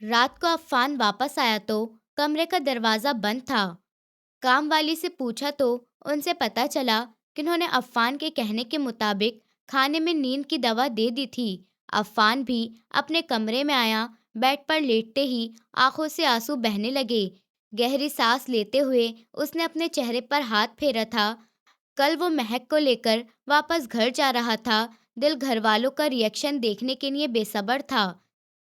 रात को अफ़ान वापस आया तो कमरे का दरवाज़ा बंद था। काम वाली से पूछा तो उनसे पता चला कि उन्होंने अफ़ान के कहने के मुताबिक खाने में नींद की दवा दे दी थी। अफ़ान भी अपने कमरे में आया। बेड पर लेटते ही आंखों से आंसू बहने लगे। गहरी सांस लेते हुए उसने अपने चेहरे पर हाथ फेरा था। कल वो महक को लेकर वापस घर जा रहा था। दिल घर वालों का रिएक्शन देखने के लिए बेसब्र था।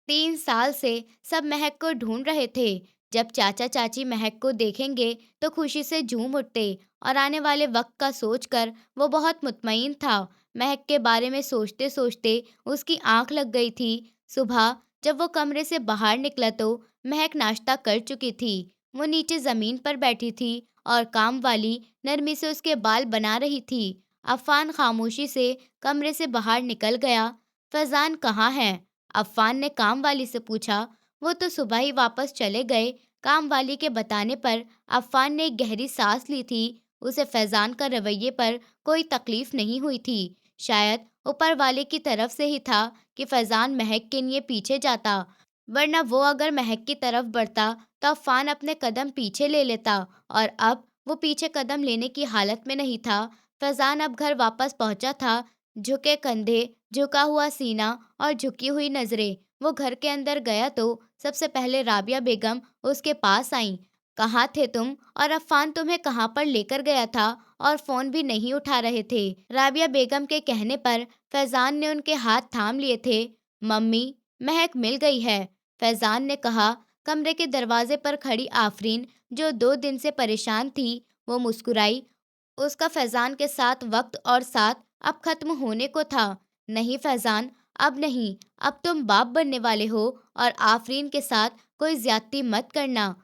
3 साल से सब महक को ढूंढ रहे थे। जब चाचा चाची महक को देखेंगे तो खुशी से झूम उठते और आने वाले वक्त का सोचकर वो बहुत मुतमईन था। महक के बारे में सोचते सोचते उसकी आंख लग गई थी। सुबह जब वो कमरे से बाहर निकला तो महक नाश्ता कर चुकी थी। वो नीचे जमीन पर बैठी थी और काम वाली नरमी से उसके बाल बना रही थी। अफान खामोशी से कमरे से बाहर निकल गया। फैजान कहाँ है? अफ़ान ने काम वाली से पूछा। वो तो सुबह ही वापस चले गए। काम वाली के बताने पर अफ़ान ने एक गहरी सांस ली थी। उसे फैज़ान का रवैये पर कोई तकलीफ नहीं हुई थी। शायद ऊपर वाले की तरफ से ही था कि फैज़ान महक के लिए पीछे जाता, वरना वो अगर महक की तरफ बढ़ता तो अफ़ान अपने कदम पीछे ले लेता, और अब वो पीछे कदम लेने की हालत में नहीं था। फैज़ान अब घर वापस पहुंचा था। झुके कंधे, झुका हुआ सीना और झुकी हुई नजरें। वो घर के अंदर गया तो सबसे पहले राबिया बेगम उसके पास आईं। कहाँ थे तुम? और अफ़ान तुम्हें कहाँ पर लेकर गया था? और फोन भी नहीं उठा रहे थे। राबिया बेगम के कहने पर फैजान ने उनके हाथ थाम लिए थे। मम्मी, महक मिल गई है, फैजान ने कहा। कमरे के दरवाजे पर खड़ी आफरीन, जो 2 दिन से परेशान थी, वो मुस्कुराई। उसका फैजान के साथ वक्त और साथ अब खत्म होने को था। नहीं फैजान, अब नहीं। अब तुम बाप बनने वाले हो और आफरीन के साथ कोई ज्यादती मत करना,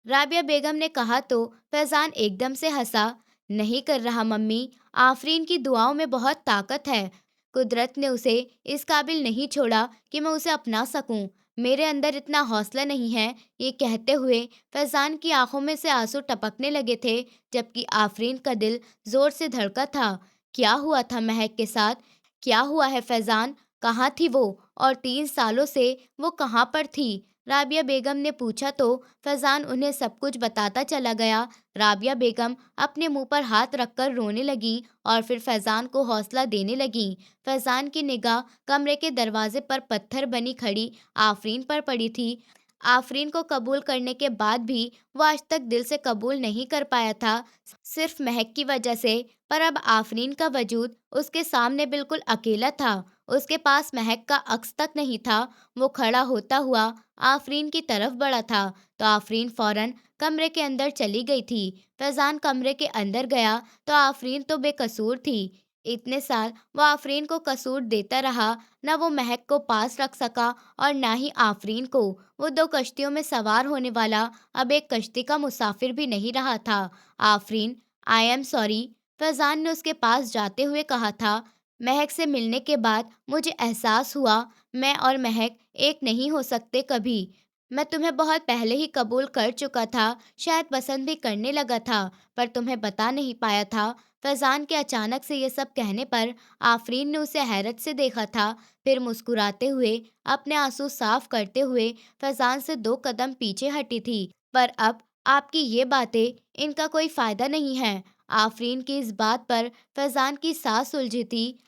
राबिया बेगम ने कहा तो फैजान एकदम से हंसा। नहीं कर रहा मम्मी, आफरीन की दुआओं में बहुत ताकत है। कुदरत ने उसे इस काबिल नहीं छोड़ा कि मैं उसे अपना सकूं। मेरे अंदर इतना हौसला नहीं है। ये कहते हुए फैजान की आंखों में से आंसू टपकने लगे थे, जबकि आफरीन का दिल जोर से धड़का था। क्या हुआ था महक के साथ? क्या हुआ है फैजान? कहाँ थी वो? और 3 सालों से वो कहाँ पर थी? राबिया बेगम ने पूछा तो फैजान उन्हें सब कुछ बताता चला गया। राबिया बेगम अपने मुंह पर हाथ रखकर रोने लगी और फिर फैजान को हौसला देने लगी। फैजान की निगाह कमरे के दरवाजे पर पत्थर बनी खड़ी आफरीन पर पड़ी थी। आफरीन को कबूल करने के बाद भी वो आज तक दिल से कबूल नहीं कर पाया था, सिर्फ महक की वजह से। पर अब आफरीन का वजूद उसके सामने बिल्कुल अकेला था। उसके पास महक का अक्स तक नहीं था। वो खड़ा होता हुआ आफरीन की तरफ बढ़ा था तो आफरीन फौरन कमरे के अंदर चली गई थी। फैजान कमरे के अंदर गया तो आफरीन तो बेकसूर थी। इतने साल वो आफरीन को कसूर देता रहा, न वो महक को पास रख सका और ना ही आफरीन को। वो 2 कश्तियों में सवार होने वाला अब एक कश्ती का मुसाफिर भी नहीं रहा था। Afreen, I am sorry, Faizan ने उसके पास जाते हुए कहा था। महक से मिलने के बाद मुझे एहसास हुआ मैं और महक एक नहीं हो सकते कभी। मैं तुम्हें बहुत पहले ही कबूल कर चुका था, शायद पसंद भी करने लगा था, पर तुम्हें बता नहीं पाया था। फैजान के अचानक से ये सब कहने पर आफरीन ने उसे हैरत से देखा था। फिर मुस्कुराते हुए अपने आंसू साफ करते हुए फैजान से 2 कदम पीछे हटी थी। पर अब आपकी ये बातें, इनका कोई फायदा नहीं है। आफरीन की इस बात पर फैजान की सांस उलझी थी।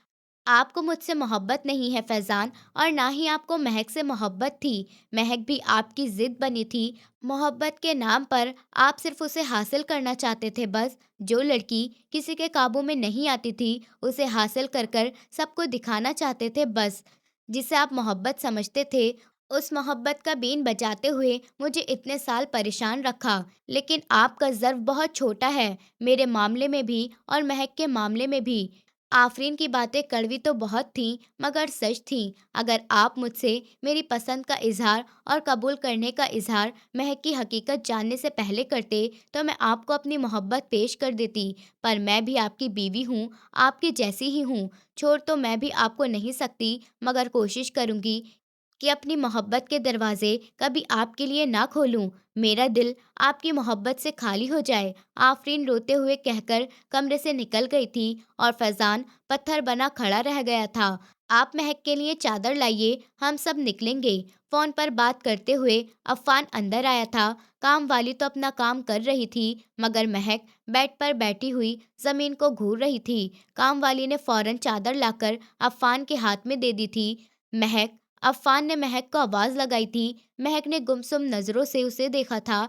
आपको मुझसे मोहब्बत नहीं है फैजान, और ना ही आपको महक से मोहब्बत थी। महक भी आपकी जिद बनी थी। मोहब्बत के नाम पर आप सिर्फ उसे हासिल करना चाहते थे बस। जो लड़की किसी के काबू में नहीं आती थी, उसे हासिल कर कर सबको दिखाना चाहते थे बस। जिसे आप मोहब्बत समझते थे, उस मोहब्बत का बीन बजाते हुए मुझे इतने साल परेशान रखा। लेकिन आपका ज़र्व बहुत छोटा है, मेरे मामले में भी और महक के मामले में भी। आफरीन की बातें कड़वी तो बहुत थीं, मगर सच थीं। अगर आप मुझसे मेरी पसंद का इजहार और कबूल करने का इजहार महक की हकीकत जानने से पहले करते, तो मैं आपको अपनी मोहब्बत पेश कर देती। पर मैं भी आपकी बीवी हूँ, आपकी जैसी ही हूँ। छोड़ तो मैं भी आपको नहीं सकती, मगर कोशिश करूँगी कि अपनी मोहब्बत के दरवाजे कभी आपके लिए ना खोलूं। मेरा दिल आपकी मोहब्बत से खाली हो जाए, आफरीन रोते हुए कहकर कमरे से निकल गई थी और फैजान पत्थर बना खड़ा रह गया था। आप महक के लिए चादर लाइए, हम सब निकलेंगे। फोन पर बात करते हुए अफ़ान अंदर आया था। काम वाली तो अपना काम कर रही थी, मगर महक बेड पर बैठी हुई जमीन को घूर रही थी। काम वाली ने फौरन चादर लाकर अफ़ान के हाथ में दे दी थी। महक अफ़ान ने महक को आवाज लगाई थी। महक ने गुमसुम नजरों से उसे देखा था।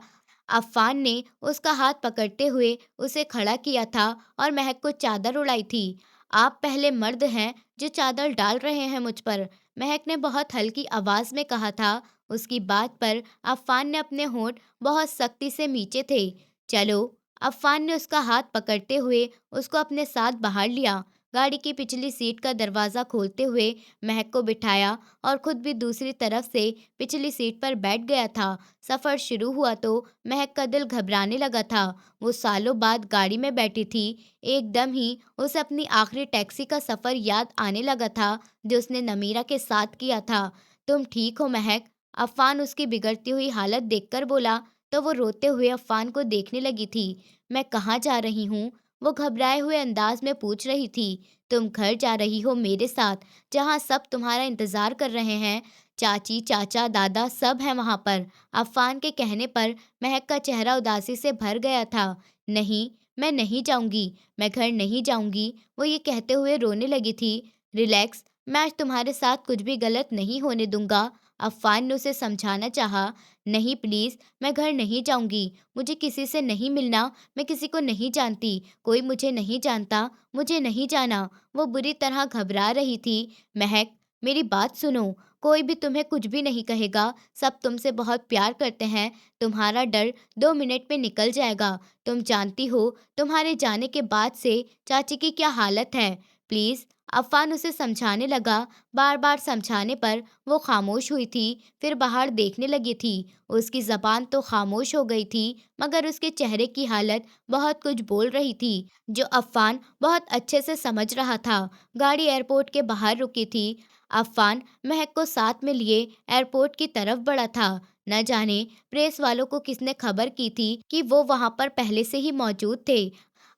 अफ़ान ने उसका हाथ पकड़ते हुए उसे खड़ा किया था और महक को चादर उड़ाई थी। आप पहले मर्द हैं जो चादर डाल रहे हैं मुझ पर, महक ने बहुत हल्की आवाज में कहा था। उसकी बात पर अफ़ान ने अपने होंठ बहुत सख्ती से मींचे थे। चलो, अफ़ान ने उसका हाथ पकड़ते हुए उसको अपने साथ बाहर लिया। गाड़ी की पिछली सीट का दरवाज़ा खोलते हुए महक को बिठाया और खुद भी दूसरी तरफ से पिछली सीट पर बैठ गया था। सफ़र शुरू हुआ तो महक का दिल घबराने लगा था। वो सालों बाद गाड़ी में बैठी थी। एकदम ही उसे अपनी आखिरी टैक्सी का सफ़र याद आने लगा था जो उसने नमीरा के साथ किया था। तुम ठीक हो महक? अफ़ान उसकी बिगड़ती हुई हालत देखकर बोला तो वो रोते हुए अफ़ान को देखने लगी थी। मैं कहाँ जा रही हूँ? वो घबराए हुए अंदाज में पूछ रही थी। तुम घर जा रही हो मेरे साथ, जहाँ सब तुम्हारा इंतज़ार कर रहे हैं। चाची, चाचा, दादा सब हैं वहाँ पर। अफ़ान के कहने पर महक का चेहरा उदासी से भर गया था। नहीं, मैं नहीं जाऊँगी, मैं घर नहीं जाऊँगी, वो ये कहते हुए रोने लगी थी। रिलैक्स, मैं आज तुम्हारे साथ कुछ भी गलत नहीं होने दूँगा। अफ़ान ने उसे समझाना चाहा। नहीं प्लीज़, मैं घर नहीं जाऊँगी, मुझे किसी से नहीं मिलना, मैं किसी को नहीं जानती, कोई मुझे नहीं जानता, मुझे नहीं जाना। वो बुरी तरह घबरा रही थी। महक, मेरी बात सुनो, कोई भी तुम्हें कुछ भी नहीं कहेगा, सब तुमसे बहुत प्यार करते हैं, तुम्हारा डर 2 मिनट में निकल जाएगा। तुम जानती हो तुम्हारे जाने के बाद से चाची की क्या हालत है। प्लीज़, अफ़ान उसे समझाने लगा। बार बार समझाने पर वो खामोश हुई थी, फिर बाहर देखने लगी थी। उसकी ज़बान तो खामोश हो गई थी, मगर उसके चेहरे की हालत बहुत कुछ बोल रही थी, जो अफ़ान बहुत अच्छे से समझ रहा था। गाड़ी एयरपोर्ट के बाहर रुकी थी। अफ़ान महक को साथ में लिए एयरपोर्ट की तरफ बढ़ा था। न जाने प्रेस वालों को किसने खबर की थी कि वो वहाँ पर पहले से ही मौजूद थे।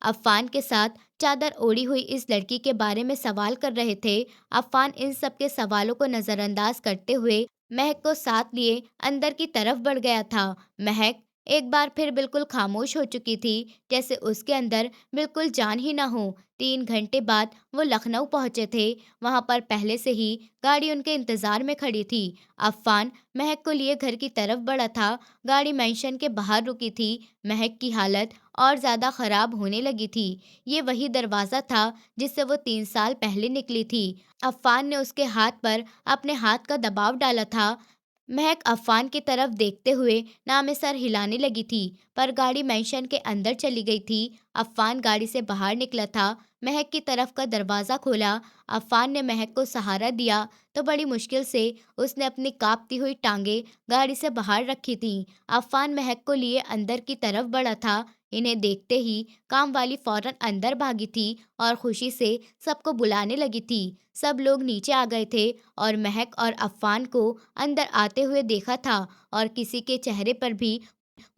अफ़ान के साथ चादर ओढ़ी हुई इस लड़की के बारे में सवाल कर रहे थे। अफ़ान इन सब के सवालों को नज़रअंदाज करते हुए महक को साथ लिए अंदर की तरफ बढ़ गया था। महक एक बार फिर बिल्कुल खामोश हो चुकी थी, जैसे उसके अंदर बिल्कुल जान ही ना हो। 3 घंटे बाद वो लखनऊ पहुंचे थे। वहां पर पहले से ही गाड़ी उनके इंतजार में खड़ी थी। अफ़ान महक को लिए घर की तरफ बढ़ा था। गाड़ी मेंशन के बाहर रुकी थी। महक की हालत और ज़्यादा ख़राब होने लगी थी। ये वही दरवाज़ा था जिससे वो 3 साल पहले निकली थी। अफ़ान ने उसके हाथ पर अपने हाथ का दबाव डाला था। महक अफ़ान की तरफ देखते हुए नामे सर हिलाने लगी थी, पर गाड़ी मेंशन के अंदर चली गई थी। अफ़ान गाड़ी से बाहर निकला था। महक की तरफ का दरवाज़ा खोला। अफ़ान ने महक को सहारा दिया तो बड़ी मुश्किल से उसने अपनी कांपती हुई टांगे गाड़ी से बाहर रखी थीं। अफ़ान महक को लिए अंदर की तरफ बढ़ा था। इन्हें देखते ही काम वाली फौरन अंदर भागी थी और खुशी से सबको बुलाने लगी थी। सब लोग नीचे आ गए थे और महक और अफ़ान को अंदर आते हुए देखा था, और किसी के चेहरे पर भी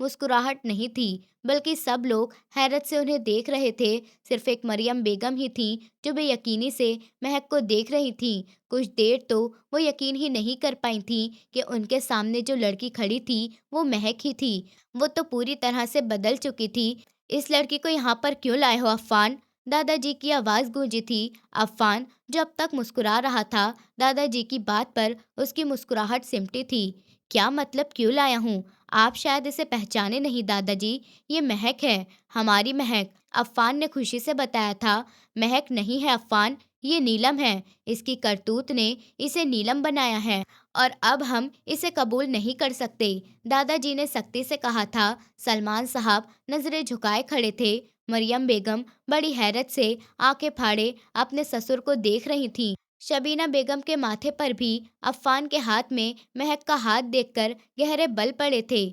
मुस्कुराहट नहीं थी, बल्कि सब लोग हैरत से उन्हें देख रहे थे। सिर्फ एक मरियम बेगम ही थी जो बेयकीनी से महक को देख रही थी। कुछ देर तो वो यकीन ही नहीं कर पाई थी कि उनके सामने जो लड़की खड़ी थी वो महक ही थी। वो तो पूरी तरह से बदल चुकी थी। इस लड़की को यहाँ पर क्यों लाए हो अफ़ान? दादाजी की आवाज़ गूंजी थी। अफ़ान, जो अब तक मुस्कुरा रहा था, दादाजी की बात पर उसकी मुस्कुराहट सिमटी थी। क्या मतलब क्यों लाया हूँ? आप शायद इसे पहचाने नहीं दादाजी, ये महक है, हमारी महक। अफ़ान ने खुशी से बताया था। महक नहीं है अफ़ान, ये नीलम है। इसकी करतूत ने इसे नीलम बनाया है और अब हम इसे कबूल नहीं कर सकते, दादाजी ने सख्ती से कहा था। सलमान साहब नजरें झुकाए खड़े थे। मरियम बेगम बड़ी हैरत से आंखें फाड़े अपने ससुर को देख रही थीं। शबीना बेगम के माथे पर भी अफ़ान के हाथ में महक का हाथ देखकर गहरे बल पड़े थे।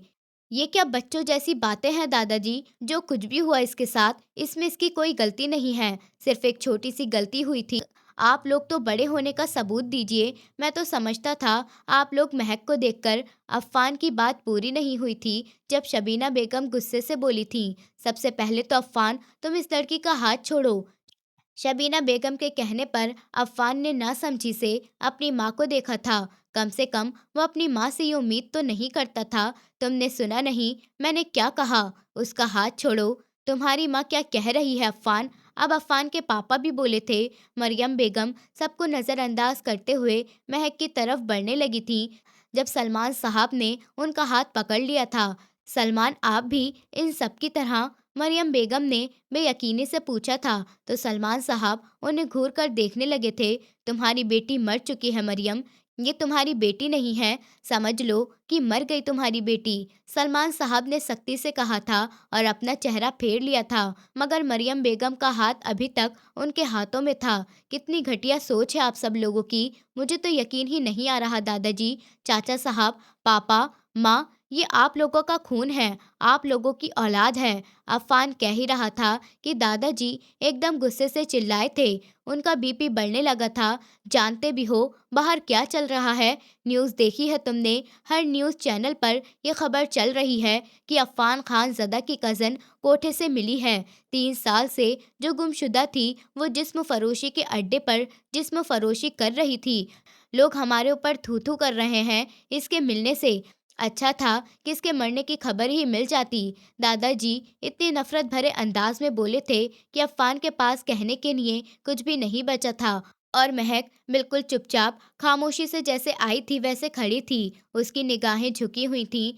ये क्या बच्चों जैसी बातें हैं दादाजी? जो कुछ भी हुआ इसके साथ, इसमें इसकी कोई गलती नहीं है, सिर्फ एक छोटी सी गलती हुई थी। आप लोग तो बड़े होने का सबूत दीजिए। मैं तो समझता था आप लोग महक को देखकर। अफ़ान की बात पूरी नहीं हुई थी जब शबीना बेगम गुस्से से बोली थी। सबसे पहले तो अफ़ान, तुम इस लड़की का हाथ छोड़ो। शबीना बेगम के कहने पर अफ़ान ने नासमझी से अपनी माँ को देखा था। कम से कम वो अपनी माँ से ये उम्मीद तो नहीं करता था। तुमने सुना नहीं मैंने क्या कहा? उसका हाथ छोड़ो। तुम्हारी माँ क्या कह रही है अफ़ान? अब अफ़ान के पापा भी बोले थे। मरियम बेगम सबको नज़रअंदाज करते हुए महक की तरफ बढ़ने लगी थी, जब सलमान साहब ने उनका हाथ पकड़ लिया था। सलमान, आप भी इन सब की तरह? मरियम बेगम ने बेयकीनी से पूछा था, तो सलमान साहब उन्हें घूर कर देखने लगे थे। तुम्हारी बेटी मर चुकी है मरियम, ये तुम्हारी बेटी नहीं है। समझ लो कि मर गई तुम्हारी बेटी। सलमान साहब ने सख्ती से कहा था और अपना चेहरा फेर लिया था, मगर मरियम बेगम का हाथ अभी तक उनके हाथों में था। कितनी घटिया सोच है आप सब लोगों की। मुझे तो यकीन ही नहीं आ रहा दादाजी, चाचा साहब, पापा, माँ, ये आप लोगों का खून है, आप लोगों की औलाद है। अफ़ान कह ही रहा था कि दादाजी एकदम गुस्से से चिल्लाए थे। उनका बीपी बढ़ने लगा था। जानते भी हो बाहर क्या चल रहा है? न्यूज़ देखी है तुमने? हर न्यूज़ चैनल पर ये खबर चल रही है कि अफ़ान खान ज़दा की कज़न कोठे से मिली है। 3 साल से जो गुमशुदा थी, वो जिस्म फरोशी के अड्डे पर जिस्म फरोशी कर रही थी। लोग हमारे ऊपर थू थू कर रहे हैं इसके मिलने से। अच्छा था कि इसके मरने की खबर ही मिल जाती। दादाजी इतनी नफरत भरे अंदाज में बोले थे कि अफ़ान के पास कहने के लिए कुछ भी नहीं बचा था। और महक बिल्कुल चुपचाप खामोशी से जैसे आई थी वैसे खड़ी थी। उसकी निगाहें झुकी हुई थीं।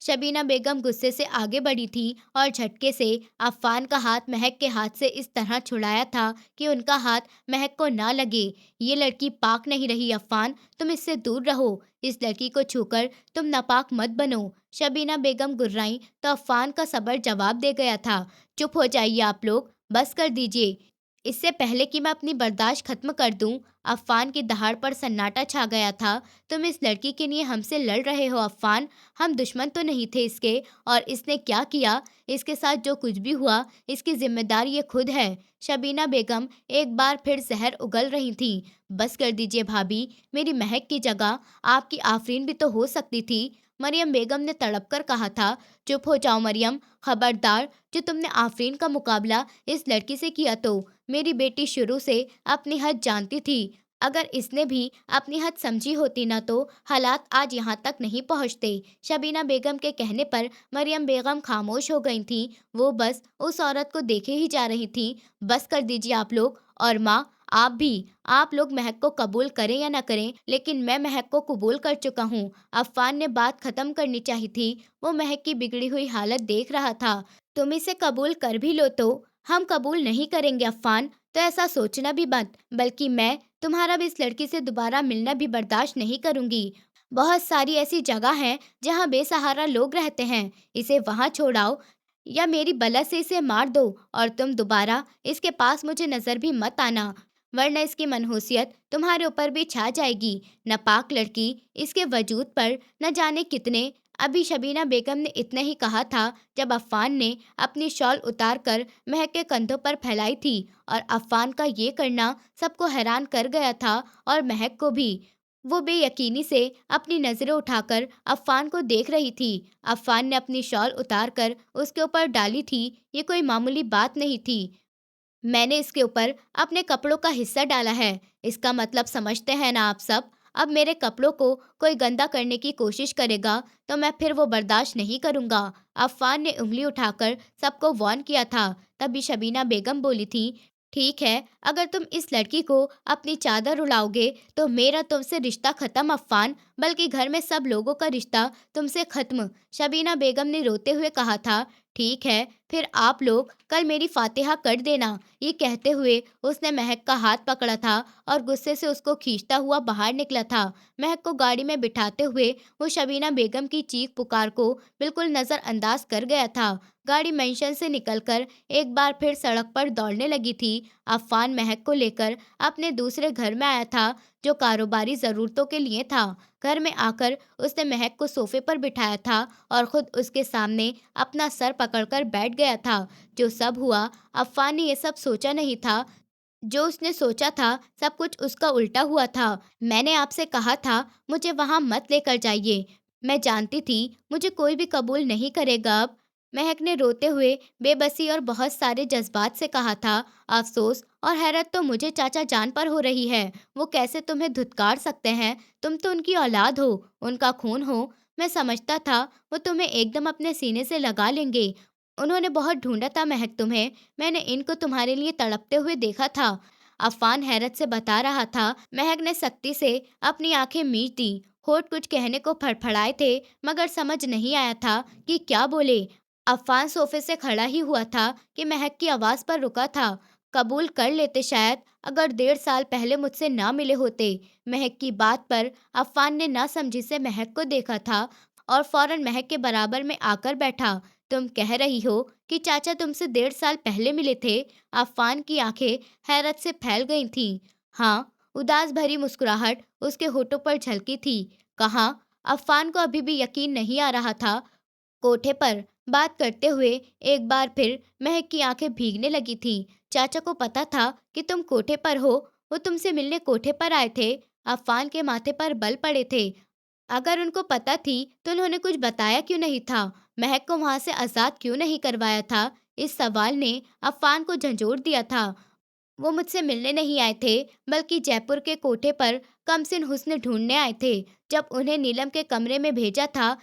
शबीना बेगम गुस्से से आगे बढ़ी थी और झटके से अफ़ान का हाथ महक के हाथ से इस तरह छुड़ाया था कि उनका हाथ महक को ना लगे। ये लड़की पाक नहीं रही अफ़ान, तुम इससे दूर रहो। इस लड़की को छूकर तुम नापाक मत बनो। शबीना बेगम गुर्राई तो अफ़ान का सबर जवाब दे गया था। चुप हो जाइए आप लोग, बस कर दीजिए। इससे पहले कि मैं अपनी बर्दाश्त खत्म कर दूं, अफ़ान की दहाड़ पर सन्नाटा छा गया था। तुम इस लड़की के लिए हमसे लड़ रहे हो अफ़ान? हम दुश्मन तो नहीं थे इसके, और इसने क्या किया? इसके साथ जो कुछ भी हुआ, इसकी जिम्मेदार ये खुद है। शबीना बेगम एक बार फिर जहर उगल रही थीं। बस कर दीजिए भाभी, मेरी महक की जगह आपकी आफरीन भी तो हो सकती थी। मरियम बेगम ने तड़प कर कहा था। चुप हो जाओ मरियम, खबरदार। जो तुमने आफरीन का मुकाबला इस लड़की से किया तो मेरी बेटी शुरू से अपनी हद जानती थी। अगर इसने भी अपनी हद समझी होती ना, तो हालात आज यहाँ तक नहीं पहुँचते। शबीना बेगम के कहने पर मरियम बेगम खामोश हो गई थीं। वो बस उस औरत को देखे ही जा रही थीं। बस कर दीजिए आप लोग। और माँ, आप भी। आप लोग महक को कबूल करें या ना करें, लेकिन मैं महक को कबूल कर चुका हूँ। अफ़ान ने बात खत्म करनी चाहिए थी। वो महक की बिगड़ी हुई हालत देख रहा था। तुम इसे कबूल कर भी लो तो हम कबूल नहीं करेंगे अफ़ान, तो ऐसा सोचना भी मत। बल्कि मैं तुम्हारा भी इस लड़की से दोबारा मिलना भी बर्दाश्त नहीं करूंगी। बहुत सारी ऐसी जगह हैं जहां बेसहारा लोग रहते हैं। इसे वहां छोड़ाओ या मेरी बला से इसे मार दो, और तुम दोबारा इसके पास मुझे नजर भी मत आना, वरना इसकी मनहूसियत तुम्हारे ऊपर भी छा जाएगी। नापाक लड़की, इसके वजूद पर न जाने कितने। अभी शबीना बेगम ने इतना ही कहा था जब अफ़ान ने अपनी शॉल उतार कर महक के कंधों पर फैलाई थी, और अफ़ान का ये करना सबको हैरान कर गया था, और महक को भी। वो बेयकीनी से अपनी नज़रें उठाकर अफ़ान को देख रही थी। अफ़ान ने अपनी शॉल उतार कर उसके ऊपर डाली थी। ये कोई मामूली बात नहीं थी। मैंने इसके ऊपर अपने कपड़ों का हिस्सा डाला है। इसका मतलब समझते हैं ना आप सब? अब मेरे कपड़ों को कोई गंदा करने की कोशिश करेगा तो मैं फिर वो बर्दाश्त नहीं करूँगा। अफ़ान ने उँगली उठाकर सबको वार्न किया था। तभी शबीना बेगम बोली थी, ठीक है, अगर तुम इस लड़की को अपनी चादर उड़ाओगे तो मेरा तुमसे रिश्ता ख़त्म अफ़ान, बल्कि घर में सब लोगों का रिश्ता तुमसे ख़त्म। शबीना बेगम ने रोते हुए कहा था, ठीक है, फिर आप लोग कल मेरी फ़ातिहा कर देना। ये कहते हुए उसने महक का हाथ पकड़ा था और गुस्से से उसको खींचता हुआ बाहर निकला था। महक को गाड़ी में बिठाते हुए वो शबीना बेगम की चीख पुकार को बिल्कुल नज़रअंदाज कर गया था। गाड़ी मेंशन से निकलकर एक बार फिर सड़क पर दौड़ने लगी थी। अफ़ान महक को लेकर अपने दूसरे घर में आया था, जो कारोबारी ज़रूरतों के लिए था। घर में आकर उसने महक को सोफे पर बिठाया था और खुद उसके सामने अपना सर पकड़कर बैठ गया था। जो सब हुआ, अफ़ान ने ये सब सोचा नहीं था। जो उसने सोचा था, सब कुछ उसका उल्टा हुआ था। मैंने आपसे कहा था, मुझे वहाँ मत लेकर जाइए। मैं जानती थी मुझे कोई भी कबूल नहीं करेगा अब। महक ने रोते हुए बेबसी और बहुत सारे जज्बात से कहा था, अफसोस और हैरत तो मुझे चाचा जान पर हो रही है। वो कैसे तुम्हें धुतकार सकते हैं? तुम तो उनकी औलाद हो, उनका खून हो। मैं समझता था वो तुम्हें एकदम अपने सीने से लगा लेंगे। उन्होंने बहुत ढूंढा था महक तुम्हें। मैंने इनको तुम्हारे लिए तड़पते हुए देखा था। अफान हैरत से बता रहा था। महक ने सख्ती से अपनी आंखें मीच दी। होठ कुछ कहने को फड़फड़ाए थे, मगर समझ नहीं आया था कि क्या बोले। अफ़ान सोफ़े से खड़ा ही हुआ था कि महक की आवाज़ पर रुका था। कबूल कर लेते शायद, अगर 1.5 साल पहले मुझसे ना मिले होते। महक की बात पर अफ़ान ने नासमझी से महक को देखा था और फ़ौरन महक के बराबर में आकर बैठा। तुम कह रही हो कि चाचा तुमसे 1.5 साल पहले मिले थे? अफ़ान की आंखें हैरत से फैल गई थीं। हाँ, उदास भरी मुस्कुराहट उसके होठों पर झलकी थी। कहाँ? अफ़ान को अभी भी यकीन नहीं आ रहा था। कोठे पर बात करते हुए एक बार फिर महक की आंखें भीगने लगी थीं। चाचा को पता था कि तुम कोठे पर हो। वो तुमसे मिलने कोठे पर आए थे। अफान के माथे पर बल पड़े थे। अगर उनको पता थी तो उन्होंने कुछ बताया क्यों नहीं था? महक को वहां से आजाद क्यों नहीं करवाया था? इस सवाल ने अफान को झंझोड़ दिया था। वो मुझसे मिलने नहीं आए थे, बल्कि जयपुर के कोठे पर कमसिन हुस्न ढूंढने आए थे। जब उन्हें नीलम के कमरे में भेजा था,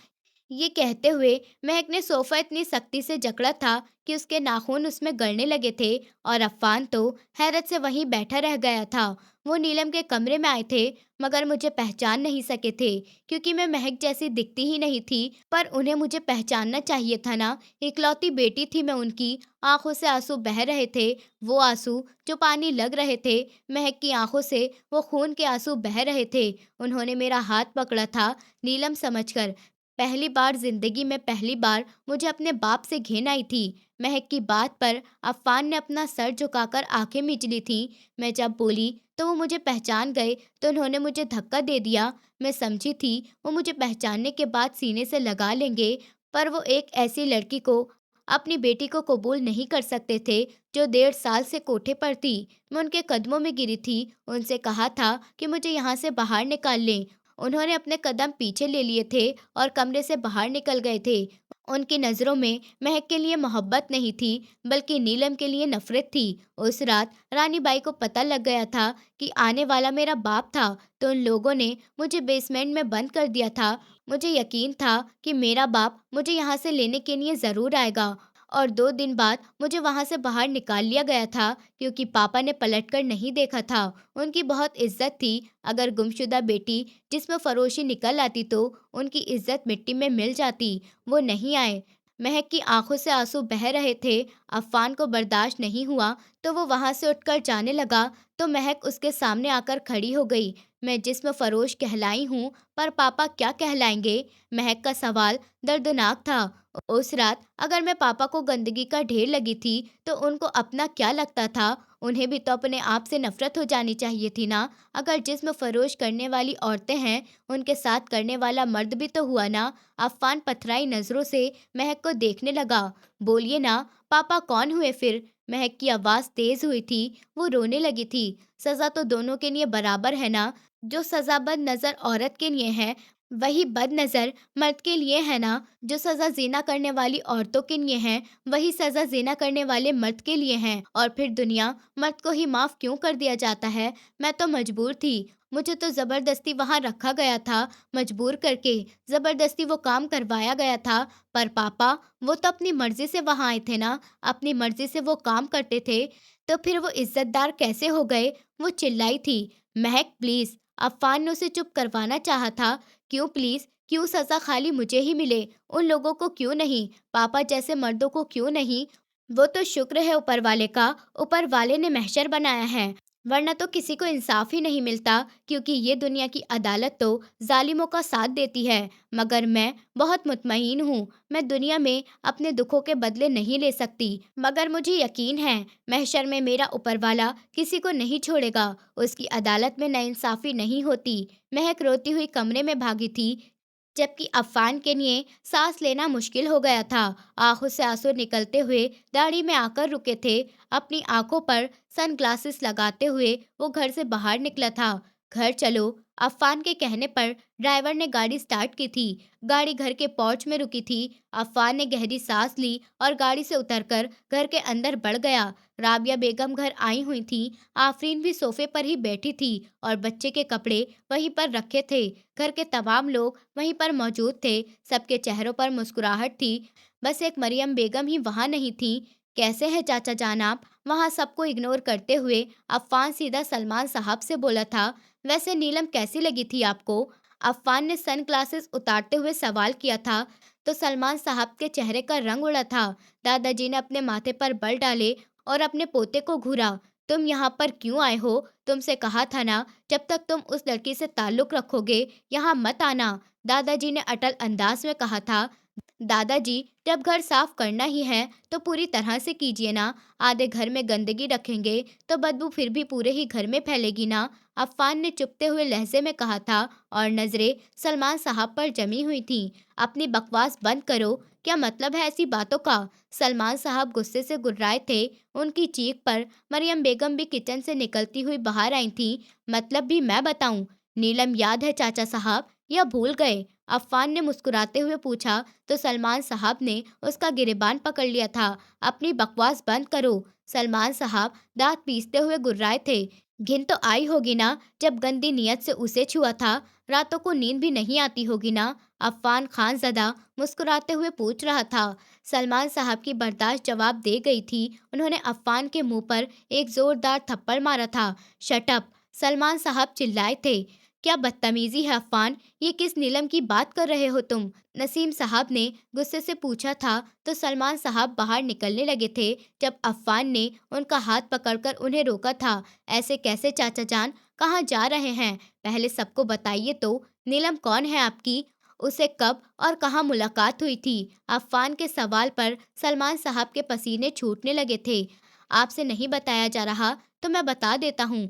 ये कहते हुए महक ने सोफा इतनी सख्ती से जकड़ा था कि उसके नाखून उसमें गड़ने लगे थे। और अफान तो हैरत से वहीं बैठा रह गया था। वो नीलम के कमरे में आए थे, मगर मुझे पहचान नहीं सके थे, क्योंकि मैं महक जैसी दिखती ही नहीं थी। पर उन्हें मुझे पहचानना चाहिए था ना। इकलौती बेटी थी मैं उनकी। आंखों से आंसू बह रहे थे, वो आंसू जो पानी लग रहे थे। महक की आंखों से वो खून के आंसू बह रहे थे। उन्होंने मेरा हाथ पकड़ा था, नीलम समझकर। पहली बार जिंदगी में, पहली बार मुझे अपने बाप से घिन आई थी। महक की बात पर अफ़ान ने अपना सर झुकाकर आंखें मीच ली थीं। मैं जब बोली तो वो मुझे पहचान गए, तो उन्होंने मुझे धक्का दे दिया। मैं समझी थी वो मुझे पहचानने के बाद सीने से लगा लेंगे, पर वो एक ऐसी लड़की को, अपनी बेटी को कबूल नहीं कर सकते थे जो 1.5 साल से कोठे पर थी। मैं उनके कदमों में गिरी थी, उनसे कहा था कि मुझे यहाँ से बाहर निकाल लें। उन्होंने अपने कदम पीछे ले लिए थे और कमरे से बाहर निकल गए थे। उनकी नज़रों में महक के लिए मोहब्बत नहीं थी, बल्कि नीलम के लिए नफरत थी। उस रात रानी बाई को पता लग गया था कि आने वाला मेरा बाप था, तो उन लोगों ने मुझे बेसमेंट में बंद कर दिया था। मुझे यकीन था कि मेरा बाप मुझे यहाँ से लेने के लिए ज़रूर आएगा। और 2 दिन बाद मुझे वहाँ से बाहर निकाल लिया गया था, क्योंकि पापा ने पलटकर नहीं देखा था। उनकी बहुत इज्जत थी। अगर गुमशुदा बेटी जिसमें फरोशी निकल आती तो उनकी इज्जत मिट्टी में मिल जाती। वो नहीं आए। महक की आंखों से आंसू बह रहे थे। अफ़ान को बर्दाश्त नहीं हुआ, तो वो वहां से उठकर जाने लगा, तो महक उसके सामने आकर खड़ी हो गई। मैं जिस्म फरोश कहलाई हूँ, पर पापा क्या कहलाएंगे? महक का सवाल दर्दनाक था। उस रात अगर मैं पापा को गंदगी का ढेर लगी थी, तो उनको अपना क्या लगता था? उन्हें भी तो अपने आप से नफरत हो जानी चाहिए थी ना। अगर जिस्म फरोश करने वाली औरतें हैं, उनके साथ करने वाला मर्द भी तो हुआ ना। अफ़ान पथराई नजरों से महक को देखने लगा। बोलिए ना, पापा कौन हुए फिर? महक की आवाज़ तेज हुई थी। वो रोने लगी थी। सज़ा तो दोनों के लिए बराबर है ना। जो सज़ा बदनज़र औरत के लिए है, वही बदनज़र मर्द के लिए है ना। जो सज़ा ज़िना करने वाली औरतों के लिए है, वही सज़ा ज़िना करने वाले मर्द के लिए है। और फिर दुनिया मर्द को ही माफ़ क्यों कर दिया जाता है? मैं तो मजबूर थी। मुझे तो ज़बरदस्ती वहाँ रखा गया था, मजबूर करके। ज़बरदस्ती वो काम करवाया गया था। पर पापा, वो तो अपनी मर्ज़ी से वहाँ आए थे ना, अपनी मर्ज़ी से वो काम करते थे। तो फिर वो इज़्ज़तदार कैसे हो गए? वो चिल्लाई थी। महक प्लीज़। अफ़ान ने उसे चुप करवाना चाहा था। क्यों प्लीज़? क्यों सज़ा खाली मुझे ही मिले? उन लोगों को क्यों नहीं? पापा जैसे मर्दों को क्यों नहीं? वो तो शुक्र है ऊपर वाले का, ऊपर वाले ने महशर बनाया है। वरना तो किसी को इंसाफ ही नहीं मिलता, क्योंकि ये दुनिया की अदालत तो जालिमों का साथ देती है। मगर मैं बहुत मुतमईन हूँ। मैं दुनिया में अपने दुखों के बदले नहीं ले सकती, मगर मुझे यकीन है महशर में मेरा ऊपर वाला किसी को नहीं छोड़ेगा। उसकी अदालत में नाइंसाफी नहीं होती। महक रोती हुई कमरे में भागी थी, जबकि अफ़ान के लिए सांस लेना मुश्किल हो गया था। आंखों से आंसू निकलते हुए दाढ़ी में आकर रुके थे। अपनी आंखों पर सनग्लासेस लगाते हुए वो घर से बाहर निकला था। घर चलो, अफ़ान के कहने पर ड्राइवर ने गाड़ी स्टार्ट की थी। गाड़ी घर के पोर्च में रुकी थी। अफ़ान ने गहरी सांस ली और गाड़ी से उतरकर घर के अंदर बढ़ गया। राबिया बेगम घर आई हुई थी। आफरीन भी सोफे पर ही बैठी थी और बच्चे के कपड़े वहीं पर रखे थे। घर के तमाम लोग वहीं पर मौजूद थे। सबके चेहरों पर मुस्कुराहट थी। बस एक मरियम बेगम ही वहां नहीं थी। कैसे हैं चाचा जान आप? वहां सबको इग्नोर करते हुए अफ़ान सीधा सलमान साहब से बोला था। वैसे नीलम कैसी लगी थी आपको? अफ़ान ने सन ग्लासेस उतारते हुए सवाल किया था। तो सलमान साहब के चेहरे का रंग उड़ा था। दादाजी ने अपने माथे पर बल डाले और अपने पोते को घूरा। तुम यहाँ पर क्यों आए हो? तुमसे कहा था ना, जब तक तुम उस लड़की से ताल्लुक रखोगे यहाँ मत आना। दादाजी ने अटल अंदाज में कहा था। दादाजी, जब घर साफ करना ही है तो पूरी तरह से कीजिए ना। आधे घर में गंदगी रखेंगे तो बदबू फिर भी पूरे ही घर में फैलेगी ना। अफ़ान ने चुपते हुए लहजे में कहा था और नजरें सलमान साहब पर जमी हुई थीं। अपनी बकवास बंद करो। क्या मतलब है ऐसी बातों का? सलमान साहब गुस्से से गुर्राए थे। उनकी चीख पर मरियम बेगम भी किचन से निकलती हुई बाहर आई थी। मतलब भी मैं बताऊं? नीलम याद है चाचा साहब, या भूल गए? अफ़ान ने मुस्कुराते हुए पूछा तो सलमान साहब ने उसका गिरेबान पकड़ लिया था। अपनी बकवास बंद करो। सलमान साहब दांत पीसते हुए गुर्राए थे। घिन तो आई होगी ना, जब गंदी नियत से उसे छुआ था। रातों को नींद भी नहीं आती होगी ना? अफ़ान खानज़दा मुस्कुराते हुए पूछ रहा था। सलमान साहब की बर्दाश्त जवाब दे गई थी। उन्होंने अफ़ान के मुंह पर एक जोरदार थप्पड़ मारा था। Shut up! सलमान साहब चिल्लाए थे। क्या बदतमीजी है अफ़ान, ये किस नीलम की बात कर रहे हो तुम? नसीम साहब ने गुस्से से पूछा था। तो सलमान साहब बाहर निकलने लगे थे जब अफ़ान ने उनका हाथ पकड़कर उन्हें रोका था। ऐसे कैसे चाचा जान, कहाँ जा रहे हैं? पहले सबको बताइए तो, नीलम कौन है आपकी? उसे कब और कहाँ मुलाकात हुई थी? अफ़ान के सवाल पर सलमान साहब के पसीने छूटने लगे थे। आपसे नहीं बताया जा रहा तो मैं बता देता हूँ।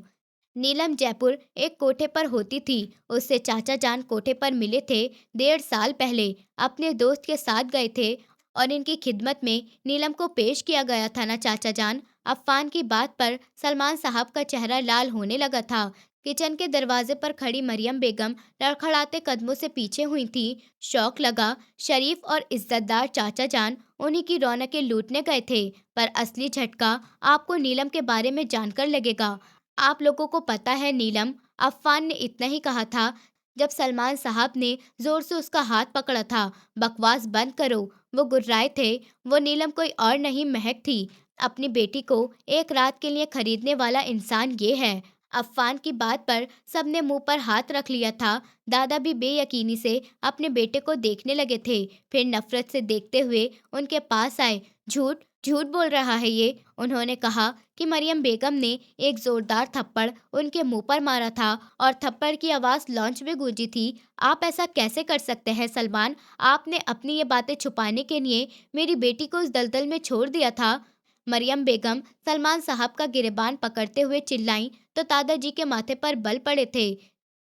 नीलम जयपुर एक कोठे पर होती थी। उससे चाचा जान कोठे पर मिले थे। 1.5 साल पहले अपने दोस्त के साथ गए थे और इनकी खिदमत में नीलम को पेश किया गया था ना चाचा जान। अफ़ान की बात पर सलमान साहब का चेहरा लाल होने लगा था। किचन के दरवाजे पर खड़ी मरियम बेगम लड़खड़ाते कदमों से पीछे हुई थी। शौक लगा, शरीफ और इज्जतदार चाचा जान उन्हीं की रौनकें लूटने गए थे। पर असली झटका आपको नीलम के बारे में जानकर लगेगा। आप लोगों को पता है नीलम, अफ़ान ने इतना ही कहा था जब सलमान साहब ने जोर से उसका हाथ पकड़ा था। बकवास बंद करो। वो गुर्राए थे। वो नीलम कोई और नहीं, महक थी। अपनी बेटी को एक रात के लिए खरीदने वाला इंसान ये है। अफ़ान की बात पर सबने मुंह पर हाथ रख लिया था। दादा भी बेयकीनी से अपने बेटे को देखने लगे थे। फिर नफरत से देखते हुए उनके पास आए। झूठ झूठ बोल रहा है ये। उन्होंने कहा कि मरियम बेगम ने एक जोरदार थप्पड़ उनके मुंह पर मारा था और थप्पड़ की आवाज लॉन्च में गूंजी थी। आप ऐसा कैसे कर सकते हैं सलमान? आपने अपनी ये बातें छुपाने के लिए मेरी बेटी को इस दलदल में छोड़ दिया था। मरियम बेगम सलमान साहब का गिरेबान पकड़ते हुए चिल्लाई तो दादाजी के माथे पर बल पड़े थे।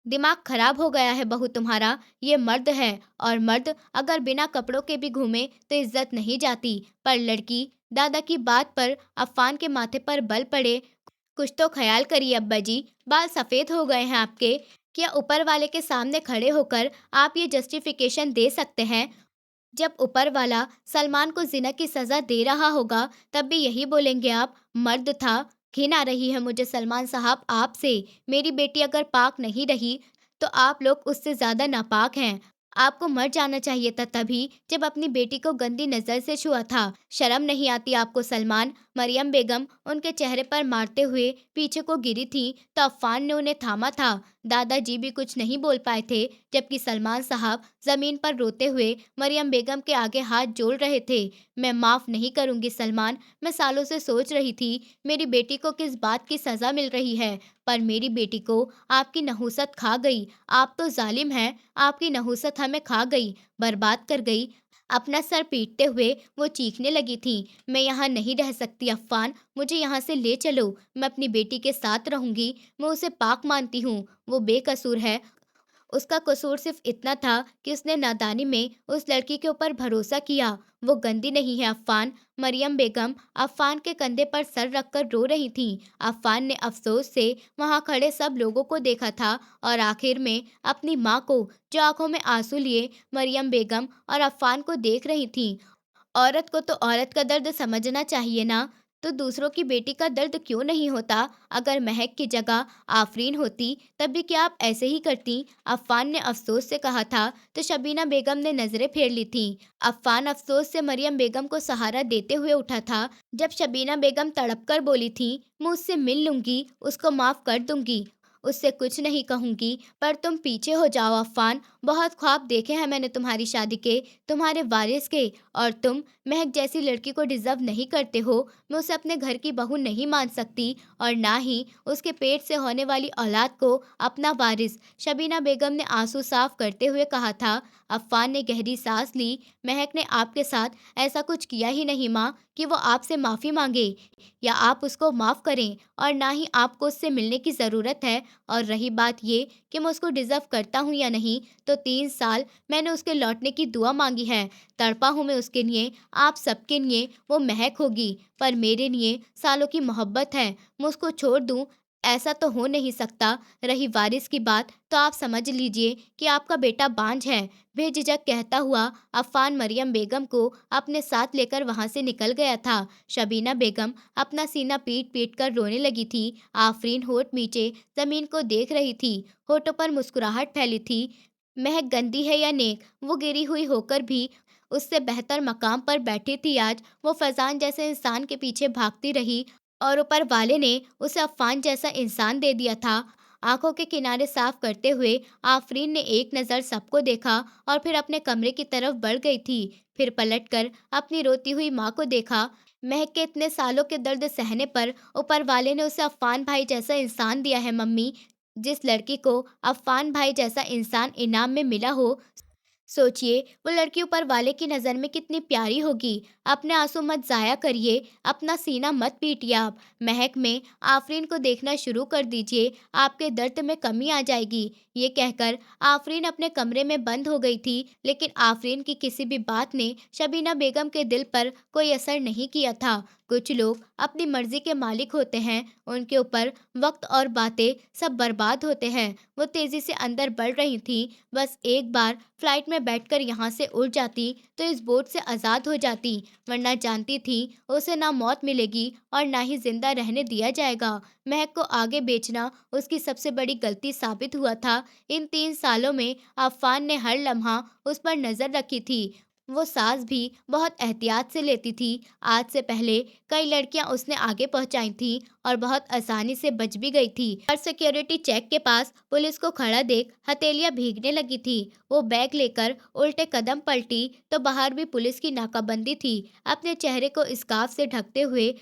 दिमाग खराब हो गया है बहू तुम्हारा। ये मर्द है और मर्द अगर बिना कपड़ों के भी घूमे तो इज्जत नहीं जाती, पर लड़की। दादा की बात पर अफ़ान के माथे पर बल पड़े। कुछ तो ख्याल करिए अब्बा जी, बाल सफ़ेद हो गए हैं आपके। क्या ऊपर वाले के सामने खड़े होकर आप ये जस्टिफिकेशन दे सकते हैं? जब ऊपर वाला सलमान को जिना की सजा दे रहा होगा तब भी यही बोलेंगे आप, मर्द था? घिन आ रही है मुझे सलमान साहब आपसे। मेरी बेटी अगर पाक नहीं रही तो आप लोग उससे ज्यादा नापाक हैं। आपको मर जाना चाहिए था तभी जब अपनी बेटी को गंदी नजर से छुआ था। शर्म नहीं आती आपको सलमान? मरियम बेगम उनके चेहरे पर मारते हुए पीछे को गिरी थी तो अफ़ान ने उन्हें थामा था। दादाजी भी कुछ नहीं बोल पाए थे जबकि सलमान साहब जमीन पर रोते हुए मरियम बेगम के आगे हाथ जोड़ रहे थे। मैं माफ़ नहीं करूंगी सलमान। मैं सालों से सोच रही थी मेरी बेटी को किस बात की सज़ा मिल रही है, पर मेरी बेटी को आपकी नहुसत खा गई। आप तो जालिम हैं। आपकी नहुसत हमें खा गई, बर्बाद कर गई। अपना सर पीटते हुए वो चीखने लगी थी। मैं यहाँ नहीं रह सकती अफ़ान, मुझे यहाँ से ले चलो। मैं अपनी बेटी के साथ रहूंगी। मैं उसे पाक मानती हूँ। वो बेकसूर है। उसका कसूर सिर्फ इतना था कि उसने नादानी में उस लड़की के ऊपर भरोसा किया। वो गंदी नहीं है अफ़्फ़ान। मरियम बेगम अफ़्फ़ान के कंधे पर सर रखकर रो रही थीं। अफ़्फ़ान ने अफ़सोस से वहाँ खड़े सब लोगों को देखा था और आखिर में अपनी माँ को, जो आंखों में आंसू लिए मरियम बेगम और अफ़्फ़ान को देख रही थीं। औरत को तो औरत का दर्द समझना चाहिए ना, तो दूसरों की बेटी का दर्द क्यों नहीं होता? अगर महक की जगह आफरीन होती, तब भी क्या आप ऐसे ही करती? अफ़्फ़ान ने अफ़सोस से कहा था, तो शबीना बेगम ने नज़रें फेर ली थीं। अफ़्फ़ान अफ़सोस से मरियम बेगम को सहारा देते हुए उठा था। जब शबीना बेगम तड़प कर बोली थी, मैं उससे मिल लूँगी, उसको माफ़ कर दूँगी, उससे कुछ नहीं कहूँगी, पर तुम पीछे हो जाओ अफ़्फ़ान। बहुत ख्वाब देखे हैं मैंने तुम्हारी शादी के, तुम्हारे वारिस के, और तुम महक जैसी लड़की को डिज़र्व नहीं करते हो। मैं उसे अपने घर की बहू नहीं मान सकती और ना ही उसके पेट से होने वाली औलाद को अपना वारिस। शबीना बेगम ने आंसू साफ करते हुए कहा था। अफ़्फ़ान ने गहरी सांस ली। महक ने आपके साथ ऐसा कुछ किया ही नहीं माँ कि वो आपसे माफ़ी मांगे या आप उसको माफ़ करें, और ना ही आपको उससे मिलने की ज़रूरत है। और रही बात ये कि मैं उसको डिज़र्व करता हूँ या नहीं, तो 3 साल मैंने उसके लौटने की दुआ मांगी है। तड़पा हूँ मैं उसके लिए, आप सबके लिए वो महक होगी, पर मेरे लिए सालों की मोहब्बत है। मैं उसको छोड़ दूँ, ऐसा तो हो नहीं सकता। रही वारिस की बात, तो आप समझ लीजिए कि आपका बेटा बांझ है। बेझिझक कहता हुआ अफ़्फ़ान मरियम बेगम को अपने साथ लेकर वहाँ से निकल गया था। शबीना बेगम अपना सीना पीट-पीट कर रोने लगी थी। आफरीन होठ नीचे ज़मीन को देख रही थी। होठों पर मुस्कुराहट फैली थी। महक गंदी है या नेक, वो गिरी हुई होकर भी उससे बेहतर मकाम पर बैठी थी आज। वो फैज़ान जैसे इंसान के पीछे भागती रही और ऊपर वाले ने उसे अफ़्फ़ान जैसा इंसान दे दिया था। आंखों के किनारे साफ करते हुए आफरीन ने एक नज़र सबको देखा और फिर अपने कमरे की तरफ बढ़ गई थी। फिर पलटकर अपनी रोती हुई माँ को देखा। महक के इतने सालों के दर्द सहने पर ऊपर वाले ने उसे अफ़्फ़ान भाई जैसा इंसान दिया है मम्मी। जिस लड़की को अफ़्फ़ान भाई जैसा इंसान इनाम में मिला हो, सोचिए वो लड़की ऊपर वाले की नज़र में कितनी प्यारी होगी। अपने आंसू मत ज़ाया करिए, अपना सीना मत पीटिए आप। महक में आफरीन को देखना शुरू कर दीजिए, आपके दर्द में कमी आ जाएगी। ये कहकर आफरीन अपने कमरे में बंद हो गई थी, लेकिन आफरीन की किसी भी बात ने शबीना बेगम के दिल पर कोई असर नहीं किया था। कुछ लोग अपनी मर्जी के मालिक होते हैं, उनके ऊपर वक्त और बातें सब बर्बाद होते हैं। वो तेज़ी से अंदर बढ़ रही थी। बस एक बार फ्लाइट में बैठकर यहाँ से उड़ जाती तो इस बोझ से आज़ाद हो जाती, वरना जानती थी उसे ना मौत मिलेगी और ना ही जिंदा रहने दिया जाएगा। महक को आगे बेचना उसकी सबसे बड़ी गलती साबित हुआ था। इन 3 सालों में अफ़्फ़ान ने हर लम्हा उस पर नज़र रखी थी। वो सांस भी बहुत एहतियात से लेती थी। आज से पहले कई लड़कियां उसने आगे पहुंचाई थीं और बहुत आसानी से बच भी गई थी। पर सिक्योरिटी चेक के पास पुलिस को खड़ा देख हथेलियां भीगने लगी थी। वो बैग लेकर उल्टे कदम पलटी तो बाहर भी पुलिस की नाकाबंदी थी। अपने चेहरे को स्कार्फ से ढकते हुए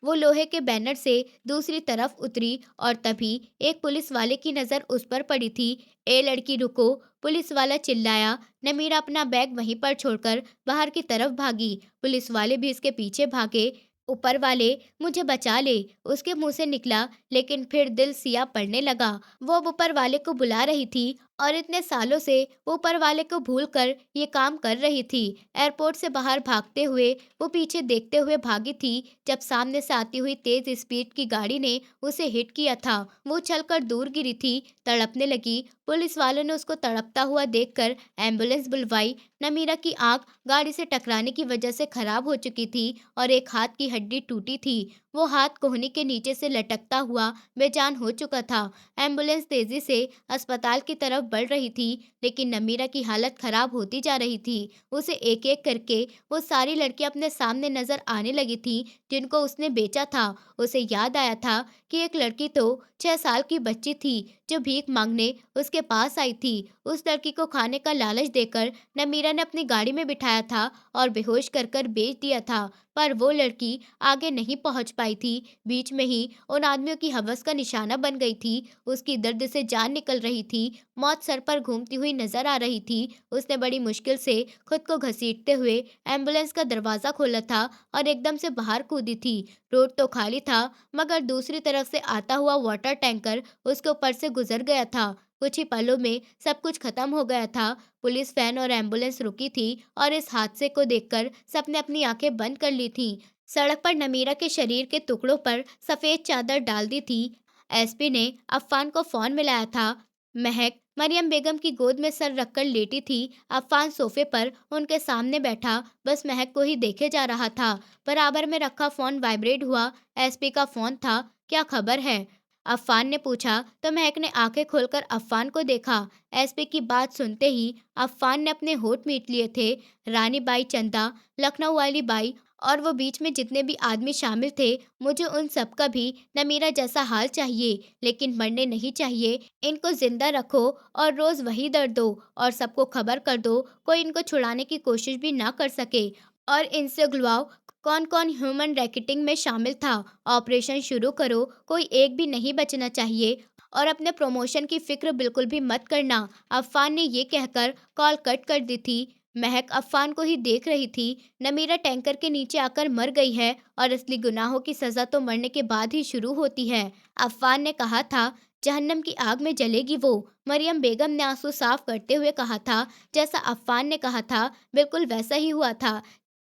वो लोहे के बैनर से दूसरी तरफ उतरी और तभी एक पुलिस वाले की नज़र उस पर पड़ी थी। ए लड़की रुको! पुलिस वाला चिल्लाया। नमीरा अपना बैग वहीं पर छोड़कर बाहर की तरफ भागी। पुलिस वाले भी इसके पीछे भागे। ऊपर वाले, मुझे बचा ले, उसके मुंह से निकला, लेकिन फिर दिल सिया पड़ने लगा। वो अब ऊपर वाले को बुला रही थी और इतने सालों से वो ऊपर वाले को भूलकर ये काम कर रही थी। एयरपोर्ट से बाहर भागते हुए वो पीछे देखते हुए भागी थी जब सामने से आती हुई तेज स्पीड की गाड़ी ने उसे हिट किया था। वो उछलकर दूर गिरी थी, तड़पने लगी। पुलिस वालों ने उसको तड़पता हुआ देखकर एम्बुलेंस बुलवाई। नमीरा की आंख गाड़ी से टकराने की वजह से खराब हो चुकी थी और एक हाथ की हड्डी टूटी थी। वो हाथ कोहनी के नीचे से लटकता हुआ बेजान हो चुका था। एम्बुलेंस तेजी से अस्पताल की तरफ बढ़ रही थी, लेकिन नमीरा की हालत खराब होती जा रही थी। उसे एक-एक करके वो सारी लड़कियां अपने सामने नजर आने लगी थी जिनको उसने बेचा था। उसे याद आया था कि एक लड़की तो 6 साल की बच्ची थी जो भीख मांगने उसके पास आई थी। उस लड़की को खाने का लालच देकर नमीरा ने अपनी गाड़ी में बिठाया था और बेहोश कर कर बेच दिया था। पर वो लड़की आगे नहीं पहुंच पाई थी। बीच में ही उन आदमियों की हवस का निशाना बन गई थी। उसकी दर्द से जान निकल रही थी। मौत सर पर घूमती हुई नजर आ रही थी। उसने बड़ी मुश्किल से खुद को घसीटते हुए एम्बुलेंस का दरवाजा खोला था और एकदम से बाहर कूदी थी। रोड तो खाली था, मगर दूसरी तरफ से आता हुआ वाटर टैंकर उसके ऊपर से गुजर गया था। कुछ ही पलों में सब कुछ खत्म हो गया था। पुलिस वैन और एम्बुलेंस रुकी थी और इस हादसे को देखकर सबने अपनी आंखें बंद कर ली थीं। सड़क पर नमीरा के शरीर के टुकड़ों पर सफेद चादर डाल दी थी। एसपी ने अफ़ान को फोन मिलाया था। महक मरियम बेगम की गोद में सर रखकर लेटी थी। अफ़ान सोफे पर उनके सामने बैठा बस महक को ही देखे जा रहा था। बराबर में रखा फोन वाइब्रेट हुआ। एसपी का फोन था। क्या खबर है? अफ़ान ने पूछा तो महक ने आंखें खोलकर अफ़ान को देखा। एसपी की बात सुनते ही अफ़ान ने अपने होंठ मीट लिए थे। रानी बाई चंदा, लखनऊ वाली बाई और वो बीच में जितने भी आदमी शामिल थे, मुझे उन सब का भी नमीरा जैसा हाल चाहिए, लेकिन मरने नहीं चाहिए। इनको जिंदा रखो और रोज वही दर्द दो और सबको खबर कर दो, कोई इनको छुड़ाने की कोशिश भी ना कर सके। और इनसे गुलवाओ कौन कौन ह्यूमन रैकेटिंग में शामिल था। ऑपरेशन शुरू करो, कोई एक भी नहीं बचना चाहिए। और अपने प्रमोशन की फिक्र बिल्कुल भी मत करना। अफ़ान ने ये कहकर कॉल कट कर दी थी। महक अफ़ान को ही देख रही थी। नमीरा टैंकर के नीचे आकर मर गई है और असली गुनाहों की सज़ा तो मरने के बाद ही शुरू होती है। अफ़ान ने कहा था, जहन्नम की आग में जलेगी वो। मरियम बेगम ने आंसू साफ करते हुए कहा था, जैसा अफ़ान ने कहा था, बिल्कुल वैसा ही हुआ था।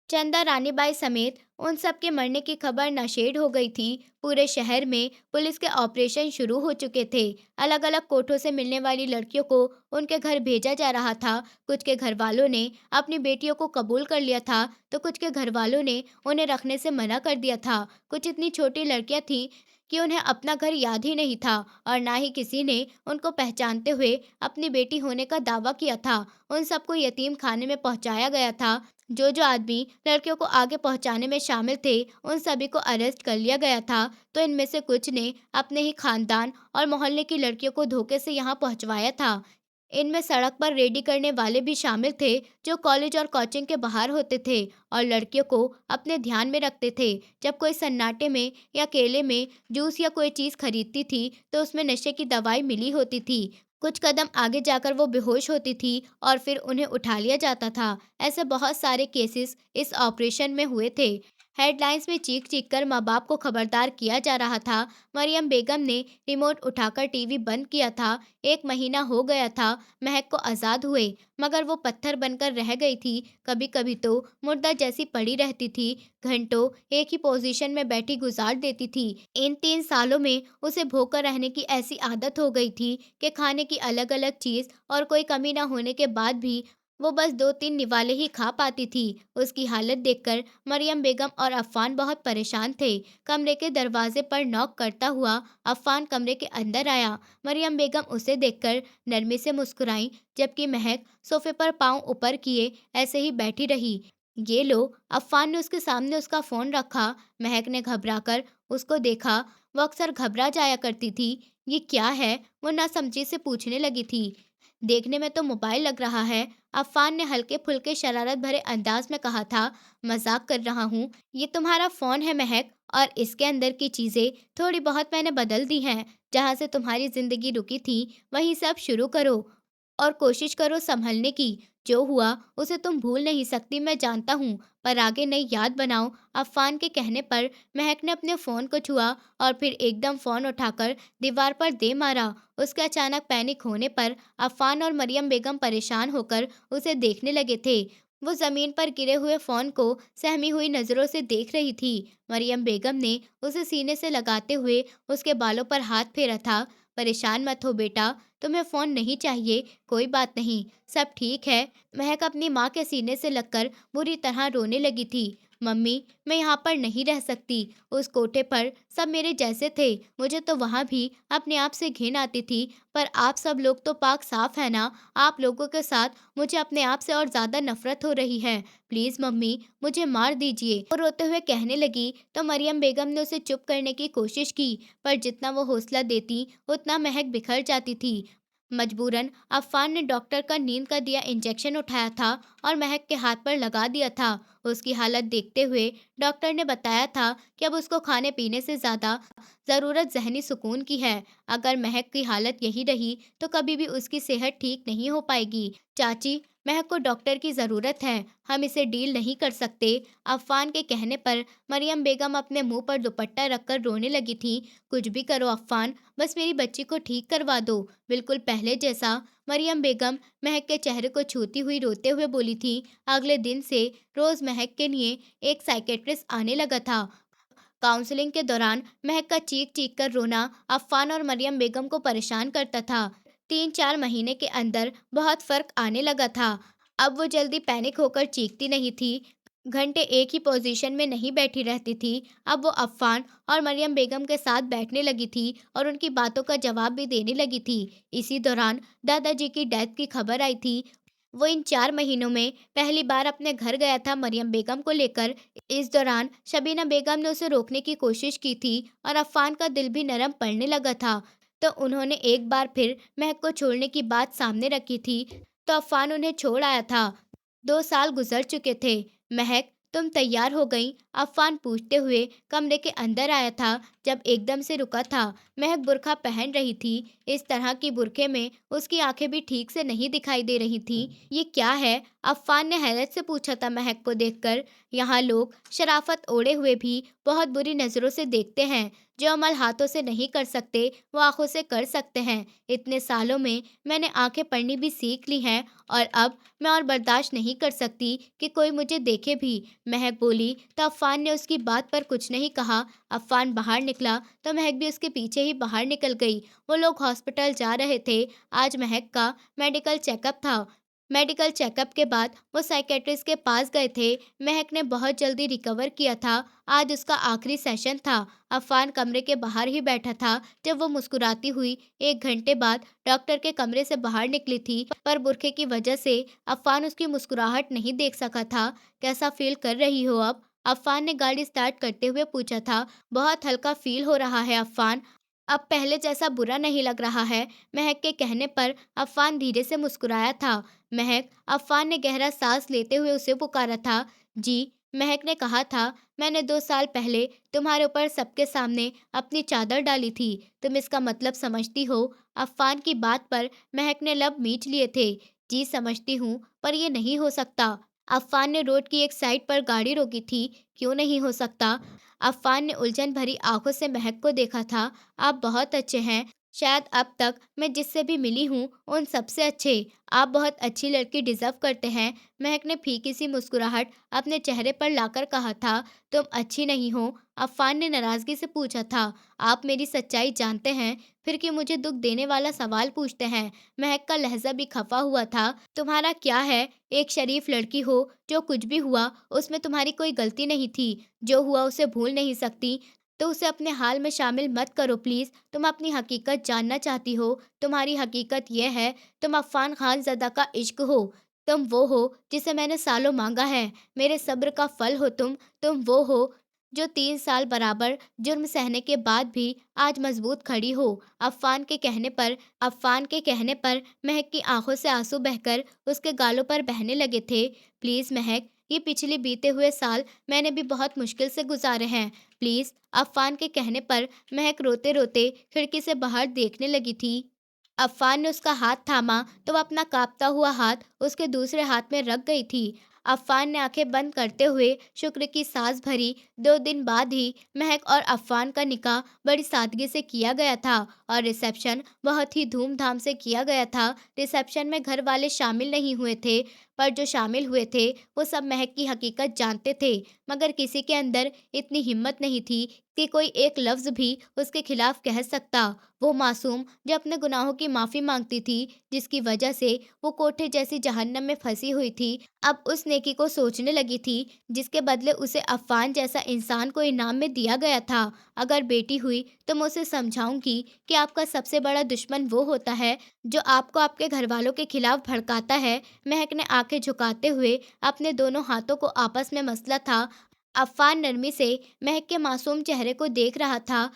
चंदा रानीबाई समेत उन सब के मरने की खबर नशेड़ हो गई थी। पूरे शहर में पुलिस के ऑपरेशन शुरू हो चुके थे। अलग अलग कोठों से मिलने वाली लड़कियों को उनके घर भेजा जा रहा था। कुछ के घर वालों ने अपनी बेटियों को कबूल कर लिया था, तो कुछ के घर वालों ने उन्हें रखने से मना कर दिया था। कुछ इतनी छोटी लड़कियां थीं कि उन्हें अपना घर याद ही नहीं था और ना ही किसी ने उनको पहचानते हुए अपनी बेटी होने का दावा किया था। उन सबको यतीम खाने में पहुंचाया गया था। जो आदमी लड़कियों को आगे पहुंचाने में शामिल थे, उन सभी को अरेस्ट कर लिया गया था। तो इनमें से कुछ ने अपने ही खानदान और मोहल्ले की लड़कियों को धोखे से यहाँ पहुंचवाया था। इनमें सड़क पर रेडी करने वाले भी शामिल थे, जो कॉलेज और कोचिंग के बाहर होते थे और लड़कियों को अपने ध्यान में रखते थे। जब कोई सन्नाटे में या केले में जूस या कोई चीज़ खरीदती थी, तो उसमें नशे की दवाई मिली होती थी। कुछ कदम आगे जाकर वो बेहोश होती थी और फिर उन्हें उठा लिया जाता था। ऐसे बहुत सारे केसेस इस ऑपरेशन में हुए थे। हेडलाइंस में चीख चीख कर माँ बाप को खबरदार किया जा रहा था। मरियम बेगम ने रिमोट उठाकर टीवी बंद किया था। 1 महीना हो गया था महक को आज़ाद हुए, मगर वो पत्थर बनकर रह गई थी। कभी कभी तो मुर्दा जैसी पड़ी रहती थी। घंटों एक ही पोजीशन में बैठी गुजार देती थी। इन 3 सालों में उसे भूखा रहने की ऐसी आदत हो गई थी कि खाने की अलग अलग चीज़ और कोई कमी न होने के बाद भी वो बस 2-3 निवाले ही खा पाती थी। उसकी हालत देखकर मरियम बेगम और अफ़ान बहुत परेशान थे। कमरे के दरवाजे पर नॉक करता हुआ अफ़ान कमरे के अंदर आया। मरियम बेगम उसे देखकर नरमी से मुस्कुराई, जबकि महक सोफे पर पाँव ऊपर किए ऐसे ही बैठी रही। ये लो। अफ़ान ने उसके सामने उसका फ़ोन रखा। महक ने घबराकर उसको देखा। वो अक्सर घबरा जाया करती थी। ये क्या है? वो नासमझी से पूछने लगी थी। देखने में तो मोबाइल लग रहा है। अफ़ान ने हल्के फुल्के शरारत भरे अंदाज में कहा था। मजाक कर रहा हूँ। ये तुम्हारा फ़ोन है महक, और इसके अंदर की चीज़ें थोड़ी बहुत मैंने बदल दी हैं। जहाँ से तुम्हारी ज़िंदगी रुकी थी, वहीं से अब शुरू करो और कोशिश करो संभलने की। जो हुआ उसे तुम भूल नहीं सकती, मैं जानता हूँ, पर आगे नई याद बनाओ। अफ़ान के कहने पर महक ने अपने फ़ोन को छुआ और फिर एकदम फ़ोन उठाकर दीवार पर दे मारा। उसके अचानक पैनिक होने पर अफ़ान और मरियम बेगम परेशान होकर उसे देखने लगे थे। वो ज़मीन पर गिरे हुए फ़ोन को सहमी हुई नज़रों से देख रही थी। मरियम बेगम ने उसे सीने से लगाते हुए उसके बालों पर हाथ फेरा था। परेशान मत हो बेटा, तुम्हें फ़ोन नहीं चाहिए, कोई बात नहीं, सब ठीक है। महक अपनी माँ के सीने से लगकर बुरी तरह रोने लगी थी। मम्मी, मैं यहाँ पर नहीं रह सकती। उस कोठे पर सब मेरे जैसे थे। मुझे तो वहाँ भी अपने आप से घिन आती थी, पर आप सब लोग तो पाक साफ है ना। आप लोगों के साथ मुझे अपने आप से और ज़्यादा नफरत हो रही है। प्लीज़ मम्मी, मुझे मार दीजिए। वो रोते हुए कहने लगी तो मरियम बेगम ने उसे चुप करने की कोशिश की, पर जितना वो हौसला देती उतना महक बिखर जाती थी। मजबूरन अफ़ान ने डॉक्टर का नींद का दिया इंजेक्शन उठाया था और महक के हाथ पर लगा दिया था। उसकी हालत देखते हुए डॉक्टर ने बताया था कि अब उसको खाने पीने से ज़्यादा ज़रूरत ज़हनी सुकून की है। अगर महक की हालत यही रही तो कभी भी उसकी सेहत ठीक नहीं हो पाएगी। चाची, महक को डॉक्टर की ज़रूरत है, हम इसे डील नहीं कर सकते। अफ़ान के कहने पर मरियम बेगम अपने मुंह पर दुपट्टा रखकर रोने लगी थी। कुछ भी करो अफ़ान, बस मेरी बच्ची को ठीक करवा दो, बिल्कुल पहले जैसा। मरियम बेगम महक के चेहरे को छूती हुई रोते हुए बोली थी। अगले दिन से रोज़ महक के लिए एक साइकेट्रिस्ट आने लगा था। काउंसलिंग के दौरान महक का चीख-चीख कर रोना अफ़ान और मरियम बेगम को परेशान करता था। 3-4 महीने के अंदर बहुत फ़र्क आने लगा था। अब वो जल्दी पैनिक होकर चीखती नहीं थी, घंटे एक ही पोज़ीशन में नहीं बैठी रहती थी। अब वो अफ़ान और मरियम बेगम के साथ बैठने लगी थी और उनकी बातों का जवाब भी देने लगी थी। इसी दौरान दादाजी की डेथ की खबर आई थी। वो इन 4 महीनों में पहली बार अपने घर गया था मरियम बेगम को लेकर। इस दौरान शबीना बेगम ने उसे रोकने की कोशिश की थी और अफ़ान का दिल भी नरम पड़ने लगा था। तो उन्होंने एक बार फिर महक को छोड़ने की बात सामने रखी थी, तो अफ़ान उन्हें छोड़ आया था। 2 साल गुज़र चुके थे। महक, तुम तैयार हो गईं? अफ़ान पूछते हुए कमरे के अंदर आया था, जब एकदम से रुका था। महक बुर्का पहन रही थी। इस तरह की बुर्के में उसकी आंखें भी ठीक से नहीं दिखाई दे रही थीं। ये क्या है? अफ़ान ने हैरत से पूछा था महक को देखकर। यहाँ लोग शराफ़त ओढ़े हुए भी बहुत बुरी नज़रों से देखते हैं। जो अमल हाथों से नहीं कर सकते, वो आँखों से कर सकते हैं। इतने सालों में मैंने आँखें पढ़नी भी सीख ली हैं और अब मैं और बर्दाश्त नहीं कर सकती कि कोई मुझे देखे भी। महक बोली तो अफ़ान ने उसकी बात पर कुछ नहीं कहा। अफ़ान बाहर निकला तो महक भी उसके पीछे ही बाहर निकल गई। वो लोग हॉस्पिटल जा रहे थे। आज महक का मेडिकल चेकअप था। मेडिकल चेकअप के बाद वो साइकेट्रिस्ट के पास गए थे। महक ने बहुत जल्दी रिकवर किया था। आज उसका आखिरी सेशन था। अफ़ान कमरे के बाहर ही बैठा था जब वो मुस्कुराती हुई 1 घंटे बाद डॉक्टर के कमरे से बाहर निकली थी, पर बुर्के की वजह से अफ़ान उसकी मुस्कुराहट नहीं देख सका था। कैसा फ़ील कर रही हो अब? अफ़ान ने गाड़ी स्टार्ट करते हुए पूछा था। बहुत हल्का फ़ील हो रहा है अफ़ान, अब पहले जैसा बुरा नहीं लग रहा है। महक के कहने पर अफ़ान धीरे से मुस्कुराया था। महक, अफ़ान ने गहरा सांस लेते हुए उसे पुकारा था। जी, महक ने कहा था, मैंने 2 साल पहले तुम्हारे ऊपर सबके सामने अपनी चादर डाली थी। तुम इसका मतलब समझती हो? अफ़ान की बात पर महक ने लब मीच लिए थे। जी समझती हूँ, पर यह नहीं हो सकता। अफ़ान ने रोड की एक साइड पर गाड़ी रोकी थी। क्यों नहीं हो सकता? अफ़ान ने उलझन भरी आंखों से महक को देखा था। आप बहुत अच्छे हैं। शायद अब तक मैं जिससे भी मिली हूँ, उन सबसे अच्छे। आप बहुत अच्छी लड़की डिज़र्व करते हैं। महक ने फीकी सी मुस्कुराहट अपने चेहरे पर लाकर कहा था। तुम अच्छी नहीं हो? अफ़ान ने नाराज़गी से पूछा था। आप मेरी सच्चाई जानते हैं, फिर क्यों मुझे दुख देने वाला सवाल पूछते हैं? महक का लहज़ा भी खफा हुआ था। तुम्हारा क्या है? एक शरीफ लड़की हो, जो कुछ भी हुआ उसमें तुम्हारी कोई गलती नहीं थी। जो हुआ उसे भूल नहीं सकती, तो उसे अपने हाल में शामिल मत करो प्लीज़। तुम अपनी हकीकत जानना चाहती हो। तुम्हारी हकीकत यह है, तुम अफ़ान खानज़दा का इश्क हो। तुम वो हो जिसे मैंने सालों मांगा है। मेरे सब्र का फल हो तुम। तुम वो हो जो 3 साल बराबर जुर्म सहने के बाद भी आज मजबूत खड़ी हो। अफ़ान के कहने पर महक की आंखों से आंसू बहकर उसके गालों पर बहने लगे थे। प्लीज़ महक, ये पिछले बीते हुए साल मैंने भी बहुत मुश्किल से गुजारे हैं। प्लीज़। अफ़ान के कहने पर महक रोते-रोते खिड़की से बाहर देखने लगी थी। अफ़ान ने उसका हाथ थामा तो वह अपना काँपता हुआ हाथ उसके दूसरे हाथ में रख गई थी। अफ़ान ने आंखें बंद करते हुए शुक्र की सांस भरी। 2 दिन बाद ही महक और अफ़ान का निकाह बड़ी सादगी से किया गया था और रिसेप्शन बहुत ही धूमधाम से किया गया था। रिसेप्शन में घर वाले शामिल नहीं हुए थे, पर जो शामिल हुए थे वो सब महक की हकीकत जानते थे, मगर किसी के अंदर इतनी हिम्मत नहीं थी कि कोई एक लफ्ज़ भी उसके खिलाफ कह सकता। वो मासूम जो अपने गुनाहों की माफ़ी मांगती थी, जिसकी वजह से वो कोठे जैसी जहन्नम में फंसी हुई थी, अब उस नेकी को सोचने लगी थी जिसके बदले उसे अफ़ान जैसा इंसान को इनाम में दिया गया था। अगर बेटी हुई तो मैं उसे समझाऊंगी कि आपका सबसे बड़ा दुश्मन वो होता है जो आपको आपके घरवालों के खिलाफ भड़काता है। महक ने आंखें झुकाते हुए अपने दोनों हाथों को आपस में मसला था। अफ़ान नरमी से महक के मासूम चेहरे को देख रहा था,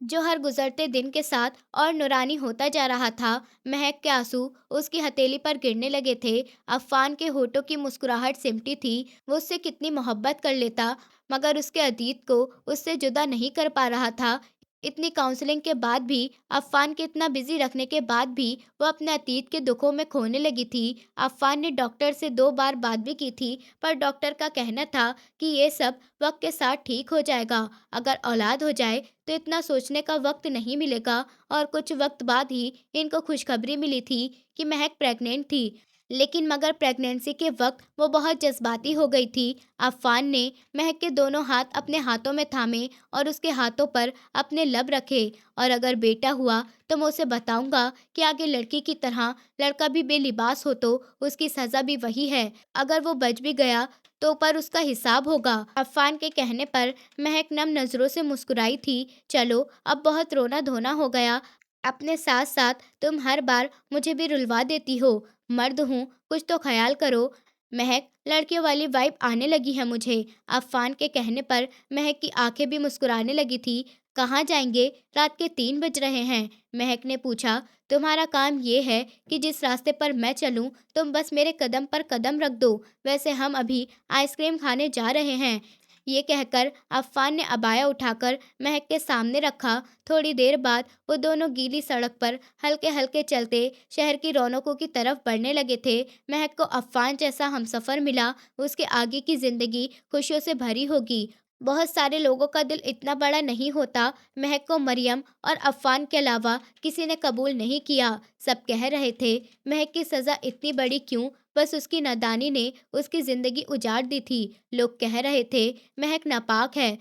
जो हर गुजरते दिन के साथ और नूरानी होता जा रहा था। महक के आंसू उसकी हथेली पर गिरने लगे थे। अफ़ान के होठों की मुस्कुराहट सिमटी थी। वो उससे कितनी मोहब्बत कर लेता, मगर उसके अतीत को उससे जुदा नहीं कर पा रहा था। इतनी काउंसलिंग के बाद भी, अफ़ान के इतना बिज़ी रखने के बाद भी वो अपने अतीत के दुखों में खोने लगी थी। अफ़ान ने डॉक्टर से 2 बार बात भी की थी, पर डॉक्टर का कहना था कि ये सब वक़्त के साथ ठीक हो जाएगा। अगर औलाद हो जाए तो इतना सोचने का वक़्त नहीं मिलेगा। और कुछ वक़्त बाद ही इनको खुशखबरी मिली थी कि महक प्रेग्नेंट थी। लेकिन मगर प्रेगनेंसी के वक़्त वो बहुत जज़्बाती हो गई थी। अफ़ान ने महक के दोनों हाथ अपने हाथों में थामे और उसके हाथों पर अपने लब रखे। और अगर बेटा हुआ तो मैं उसे बताऊंगा कि आगे लड़की की तरह लड़का भी बेलिबास हो तो उसकी सज़ा भी वही है। अगर वो बच भी गया तो ऊपर उसका हिसाब होगा। अफ़ान के कहने पर महक नम नज़रों से मुस्कुराई थी। चलो, अब बहुत रोना धोना हो गया। अपने साथ साथ तुम हर बार मुझे भी रुलवा देती हो। मर्द हूँ, कुछ तो ख्याल करो। महक, लड़कियों वाली वाइब आने लगी है मुझे। अफ़ान के कहने पर महक की आंखें भी मुस्कुराने लगी थी। कहाँ जाएंगे? रात के 3 बज रहे हैं। महक ने पूछा। तुम्हारा काम ये है कि जिस रास्ते पर मैं चलूं, तुम बस मेरे कदम पर कदम रख दो। वैसे हम अभी आइसक्रीम खाने जा रहे हैं। ये कहकर अफ़ान ने अबाया उठाकर महक के सामने रखा। थोड़ी देर बाद वो दोनों गीली सड़क पर हल्के हल्के चलते शहर की रौनकों की तरफ बढ़ने लगे थे। महक को अफ़ान जैसा हमसफ़र मिला, उसके आगे की ज़िंदगी खुशियों से भरी होगी। बहुत सारे लोगों का दिल इतना बड़ा नहीं होता। महक को मरियम और अफ़ान के अलावा किसी ने कबूल नहीं किया। सब कह रहे थे, महक की सज़ा इतनी बड़ी क्यों? बस उसकी नादानी ने उसकी ज़िंदगी उजाड़ दी थी। लोग कह रहे थे, महक नापाक है।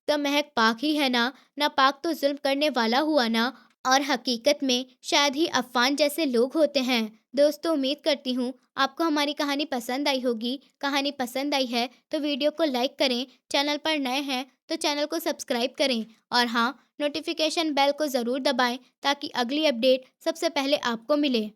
तो महक पाक ही है ना? नापाक तो जुल्म करने वाला हुआ ना? और हकीकत में शायद ही अफ़ान जैसे लोग होते हैं। दोस्तों, उम्मीद करती हूँ आपको हमारी कहानी पसंद आई होगी। कहानी पसंद आई है तो वीडियो को लाइक करें, चैनल पर नए हैं तो चैनल को सब्सक्राइब करें और हाँ, नोटिफिकेशन बेल को ज़रूर दबाएं ताकि अगली अपडेट सबसे पहले आपको मिले।